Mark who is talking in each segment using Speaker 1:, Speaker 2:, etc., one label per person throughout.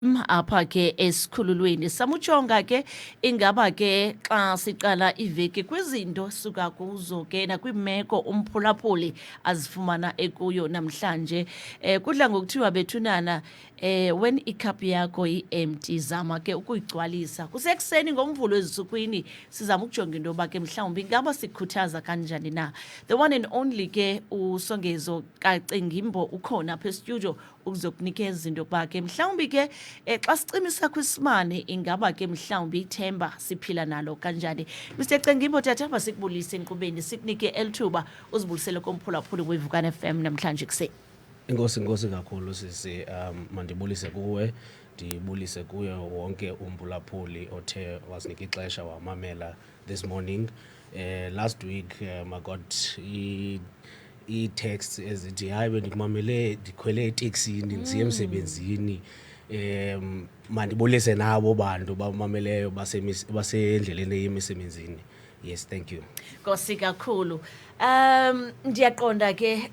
Speaker 1: Apha ke esikhululweni samujonga ke ingaba ke xa siqala iveki kwizinto suka kuzo ke nakwiimeko umphulaphuli azifumana ekuyo namhlanje kudla ngokuthiwa bethunana when icup yakho i-empty zama ke ukuyigcwalisa kusekuseni ngomvulo ezisukwini sizama ukujonga into yoba ke mhlawumbi ingaba sikhuthaza kanjani na. The one and only ke uSongezo Kacengimbo ukhona apha estudio ukuzokunikeza izinto yokuba ke mhlawumbi ke xa sicimisa kwisimane ingaba ke mhlawumbi ithemba siphila nalo kanjani. Mr Cengimbo tata masikubulise enkqubeni sikunike elithuba uzibulisele komphulaphuli weVukane FM namhlanje kuseni.
Speaker 2: Inkosi kakhulu sisi, mandibulise kuwe, ndibulise kuye wonke umphulaphuli othe wasinika ixesha wamamela this morning. Last week I got i-texts ezithi hayi bendikumamele ndikhwele eteksini ndisiya emsebenzini. Mandibulise nabo bantu bamameleyo basendleleni emisebenzini. Yes, thank you.
Speaker 1: Nkosi kakhulu. Ndiyaqonda ke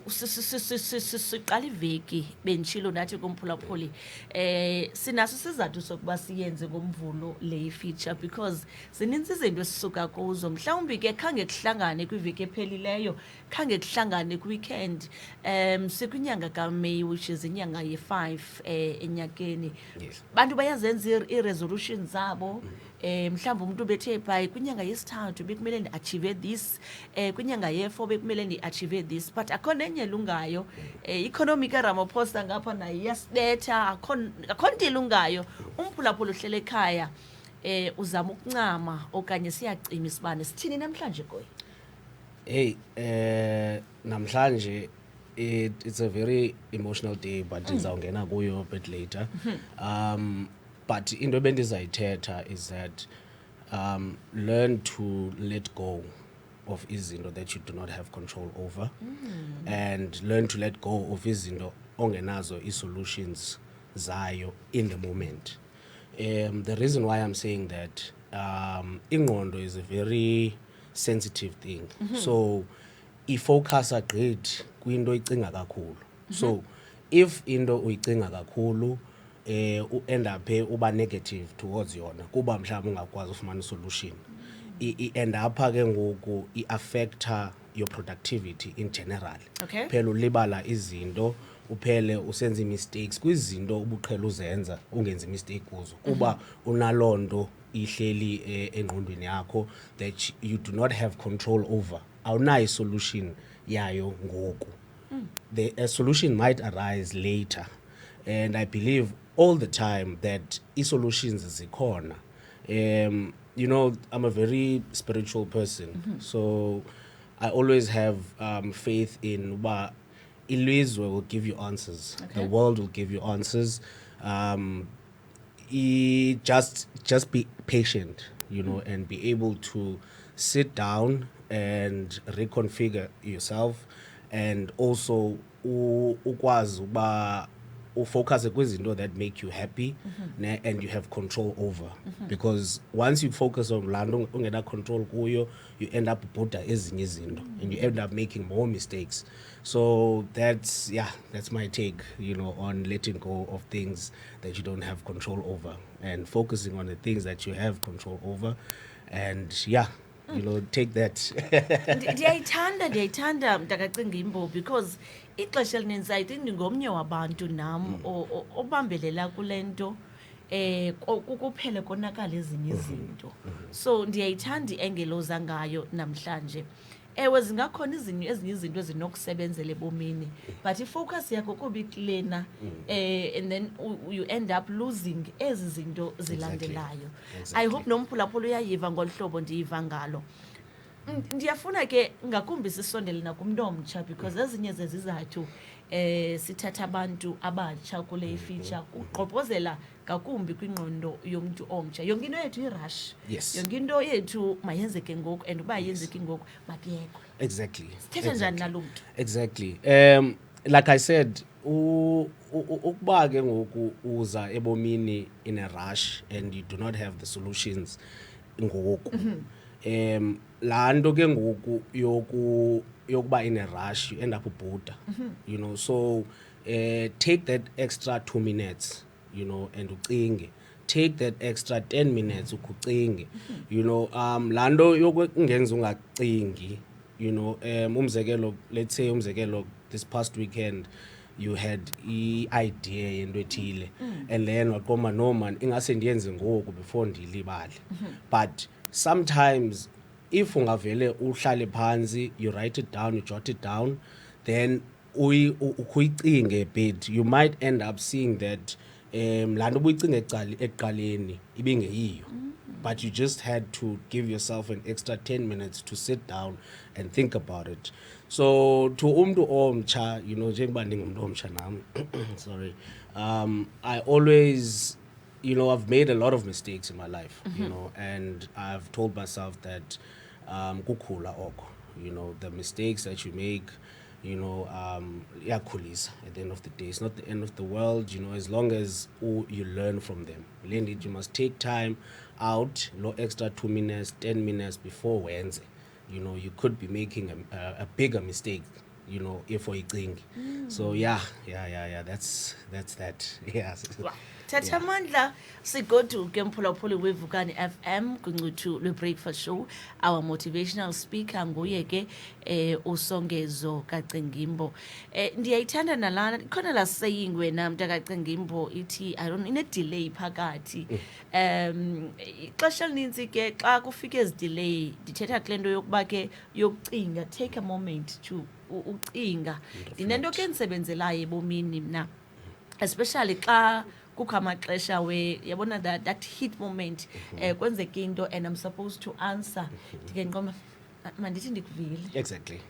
Speaker 1: siqala iveki benditshilo nathi kumphulaphuli sinaso isizathu sokuba siyenze ngomvulo le feature because zininzi izinto esisuka kuzo mhlawumbi ke khange kuhlangane kwiveki ephelileyo, khange kuhlangane kwiweekend. Sikwinyanga kaMeyi which is inyanga ye-5 enyakeni.
Speaker 2: Yes.
Speaker 1: Bantu bayazenza i-resolution zabo. Mhlawumbi umuntu bethe bhayi kwinyanga yesithathu bekumele ndi-achieve this, kwinyanga ye-4 bekumele ndi-achieve this, but akho nenye lungayo. Economy kaRamaphosa ngapha nayo iyasibetha, akho nto ilungayo. Umphulaphuli uhlele ekhaya uzama ukuncama okanye siyacima isibane. Sithini namhlanje kuye?
Speaker 2: Hey, namhlanje it's a very emotional day, but ndizawungena kuyo a bit later. But into ebendizayithetha is that learn to let go of izinto that you do not have control over, and learn to let go of izinto ongenazo i-solutions zayo in the moment. The reason why I'm saying that, ingqondo is a very sensitive thing. So ifocus gqithi kwinto icinga kakhulu. So if into uyicinga kakhulu end up uba negative towards yona kuba mhlawumbi ungakwazi ufumana solution, i-end up ke ngoku i-affecta your productivity in general.
Speaker 1: Okay.
Speaker 2: Phela ulibala izinto, uphele usenza i-mistakes kwizinto ubuqhela uzenza ungenzi mistake kuzo kuba unaloo nto ihleli engqondweni yakho that you do not have control over. Awunayo solution yayo ngoku. A solution might arise later, and I believe all the time that i-solutions zikhona. You know, I'm a very spiritual person, so I always have faith in uba ilizwe will give you answers.
Speaker 1: Okay.
Speaker 2: The world will give you answers. Just be patient, you know, and be able to sit down and reconfigure yourself, and also ukwazi uba ufocus kwizinto that make you happy, and you have control over. Because once you focus on lando ungena control kuyo, you end up bhuda ezinye izinto, and you end up making more mistakes. So that's my take, you know, on letting go of things that you don't have control over and focusing on the things that you have control over. And you know, take that.
Speaker 1: Ndiyayithanda mntakaCengimbo because ixesha elininzi I think ndingomnye wabantu nam obambelela kule nto kukuphele konakala ezinye izinto. So ndiyayithanda i-engeloza ngayo namhlanje. Ewe zingakhona ezinye izinto ezinokusebenzela ebomini, but ifocus yakho kuba iklena and then you end up losing ezi zinto zilandelayo. I hope nomphulaphuli uyayiva ngolu hlobo ndiyiva ngalo. Ndiyafuna ke ngakumbi sisondele nakumntu omtsha because ezinye zezizathu sithatha abantu abatsha kule feature uqophozela ngakumbi kwingqondo yomntu omtsha. Yonke into yethu irush.
Speaker 2: Yes.
Speaker 1: Yonke into yethu mayenzeke ngoku and uba yenzeke ngoku makuyekwe.
Speaker 2: Exactly.
Speaker 1: Sithetha njani nalo mntu?
Speaker 2: Exactly. Like I said, ukuba ke ngoku uza ebomini in a rush and you do not have the solutions ngoku. Laa nto ke ngoku yokuba in a rush, you end up ubhuda. You know, so take that extra 2 minutes you know, and ucinge. Take that extra 10 minutes ukucinge, you know, lando yokungenza ungacingi, you know, umzekelo, let's say umzekelo this past weekend you had idea yento ethile and then waqoma no man ingase ndiyenze ngoku before ndilibale. But sometimes if ungavele uhlale phansi, you write it down, you jot it down, then ukuyicinge a bit, you might end up seeing that lando buyicinge ekuqaleni ibingeyiyo. But you just had to give yourself an extra 10 minutes to sit down and think about it. So to umntu omtsha, you know, njengoba ndingumntu omtsha nami, sorry, I always, you know, I've made a lot of mistakes in my life, you know, and I've told myself that kukhula oko, you know, the mistakes that you make, you know, iyakhulisa at the end of the day. It's not the end of the world, you know, as long as you learn from them. You must take time out, no extra 2 minutes, 10 minutes before Wednesday. You know, you could be making a bigger mistake, you know, if we think. So yeah, that's that. Yeah.
Speaker 1: Thatha amandla sigoduke mphulaphuli weVukani FM kuncuthu lwe-breakfast show. Our motivational speaker nguye ke uSongezo Kacengimbo. Ndiyayithanda nalana khona la saying wena mntakacengimbo ithi I don't ine delay phakathi. Ixesha lininzi ke xa kufika ezi delay ndithetha kule nto yokuba ke yokucinga, take a moment to ucinga. Ndinento ke ndisebenzelayo ebomini mna, especially xa kukho amaxesha yabona that hit moment kwenzeka into and I'm supposed to answer, ndike ndiqoma mandithi ndikuvile.
Speaker 2: Exactly.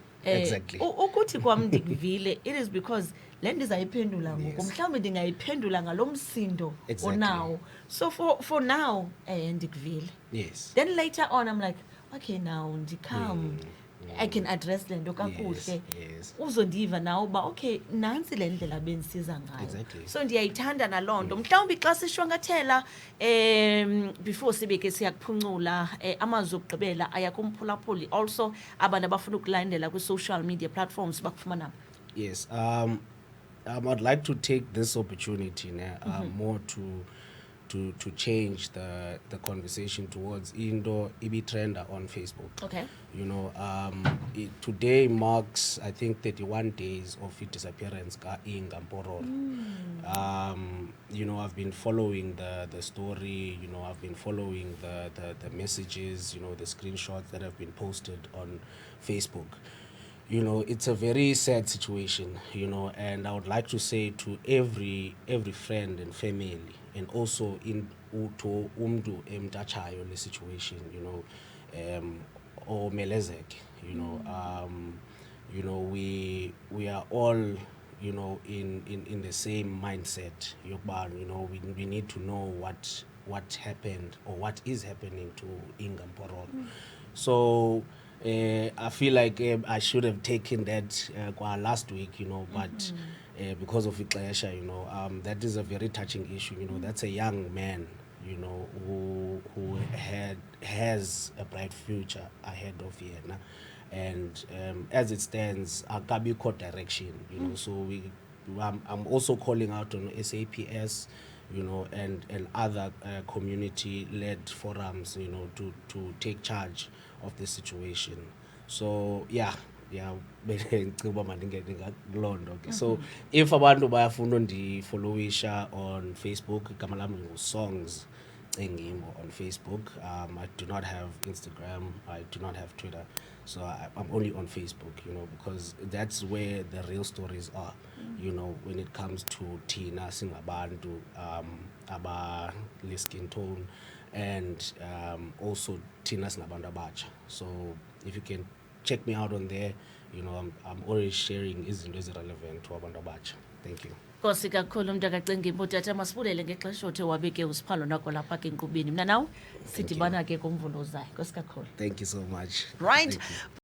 Speaker 1: Ukuthi kwam ndikuvile, it is because le ndizayiphendula ngoku mhlawumbi ndingayiphendula ngalo msindo onawo. So for now ndikuvile.
Speaker 2: Yes.
Speaker 1: Then later on I'm like, okay, now ndikam I can address le nto kakuhle.
Speaker 2: Yes.
Speaker 1: Uzondiva nawe uba okay nansi le ndlela bendisiza ngayo.
Speaker 2: Exactly.
Speaker 1: So ndiyayithanda naloo nto. Mhlawumbi xa sishwankathela before sibe ke siyakuphuncula amazwi okugqibela aya kumphulaphuli, also abantu abafuna ukulandela kwi-social media platforms bakufumana.
Speaker 2: Yes. I'd like to take this opportunity more to change the conversation towards into ibitrenda on Facebook.
Speaker 1: Okay.
Speaker 2: You know, today marks, I think, 31 days of her disappearance ka Inga Mpororo. You know, I've been following the story, you know, I've been following the messages, you know, the screenshots that have been posted on Facebook. You know, it's a very sad situation, you know, and I would like to say to every friend and family, and also in to umdu emtachayo the situation, you know, or melezek, you know, we are all, you know, in the same mindset. You know, we need to know what happened or what is happening to Inga Mpororo. So I feel like I should have taken that last week, you know, but because of Iklesha, you know, that is a very touching issue. You know, that's a young man, you know, who has a bright future ahead of him, and as it stands, akabikho direction, you know. So I'm also calling out on SAPS, you know, and other community-led forums, you know, to take charge of the situation. So yeah. So if abantu bayafuna undifollowisha on Facebook, igama lami nguSongs Cengimbo on Facebook. I do not have Instagram, I do not have Twitter, so I'm only on Facebook, you know, because that's where the real stories are, you know, when it comes to Tina Singabantu, aba skin tone, and also Tina Singabantu abatsha. So if you can check me out on there, you know, I'm always sharing izinto ezirelevant to abantu abatsha. Thank you.
Speaker 1: Nkosi kakhulu mntakacengimbo. Tata masibulele ngexesha othe wabeke usiphalo nakho lapha ke enkqubeni. Mna nawe sidibana ke kumvulo zayo. Nkosi kakhulu.
Speaker 2: Thank you so much.
Speaker 1: Right.